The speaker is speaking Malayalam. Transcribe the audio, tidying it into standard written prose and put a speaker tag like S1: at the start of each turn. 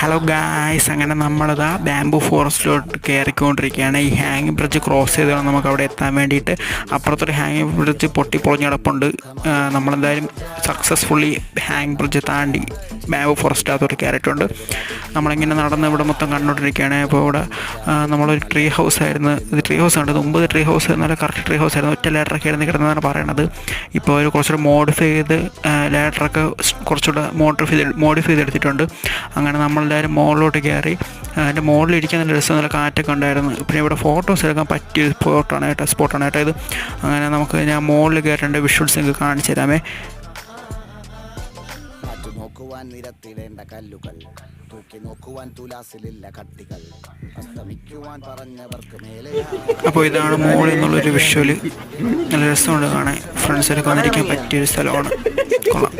S1: ഹലോ ഗായ്സ്, അങ്ങനെ നമ്മളിതാ ബാംബു ഫോറസ്റ്റിലോട്ട് കയറിക്കൊണ്ടിരിക്കുകയാണ്. ഈ ഹാങ്ങിങ് ബ്രിഡ്ജ് ക്രോസ് ചെയ്ത് വേണം നമുക്ക് അവിടെ എത്താൻ വേണ്ടിയിട്ട്. അപ്പുറത്തൊരു ഹാങ്ങിങ് ബ്രിഡ്ജ് പൊട്ടിപ്പൊളിഞ്ഞ് കിടപ്പുണ്ട്. നമ്മളെന്തായാലും സക്സസ്ഫുള്ളി ഹാങ്ങിങ് ബ്രിഡ്ജ് താണ്ടി ബാംബു ഫോറസ്റ്റിനകത്തോട്ട് കയറിയിട്ടുണ്ട്. നമ്മളിങ്ങനെ നടന്ന് ഇവിടെ മൊത്തം കണ്ടുകൊണ്ടിരിക്കുകയാണ്. അപ്പോൾ ഇവിടെ നമ്മളൊരു ട്രീ ഹൗസ് ആയിരുന്നു. ഇത് ട്രീ ഹൗസ് ആണ്. മുമ്പ് ട്രീ ഹൗസ് നല്ല കറക്റ്റ് ട്രീ ഹൗസ് ആയിരുന്നു. ഒറ്റ ലേറ്ററൊക്കെ ആയിരുന്നു കിടന്നതാണ് പറയണത്. ഇപ്പോൾ ഒരു കുറച്ചുകൂടെ മോഡിഫൈ ചെയ്ത് ലേറ്ററൊക്കെ കുറച്ചുകൂടെ മോഡിഫൈ ചെയ്തെടുത്തിട്ടുണ്ട്. അങ്ങനെ നമ്മളെല്ലാവരും മുകളിലോട്ട് കയറി. അതിൻ്റെ മുകളിലിരിക്കാൻ നല്ല രസം, നല്ല കാറ്റൊക്കെ ഉണ്ടായിരുന്നു. പിന്നെ ഇവിടെ ഫോട്ടോസ് എടുക്കാൻ പറ്റിയ സ്പോട്ടാണ് കേട്ടോ ഇത്. അങ്ങനെ ഞാൻ മുകളിൽ കയറേണ്ട വിഷ്വൽസ് നിങ്ങൾക്ക് കാണിച്ചു തരാമേ.
S2: നോക്കുവാൻ നിരത്തിടേണ്ട കല്ലുകൾ, തൂക്കി നോക്കുവാൻ തുലാസിലില്ല കട്ടികൾ, അസ്തമിക്കുവാൻ പറഞ്ഞവർക്ക് മേലെ.
S1: അപ്പോൾ ഇതാണ് മുകളിൽ നിന്നുള്ളൊരു വിഷ്വല്. നല്ല രസമുണ്ട് കാണാൻ. ഫ്രണ്ട്സിലൊക്കെ വന്നിരിക്കാൻ പറ്റിയൊരു സ്ഥലമാണ്. കൊള്ളാം.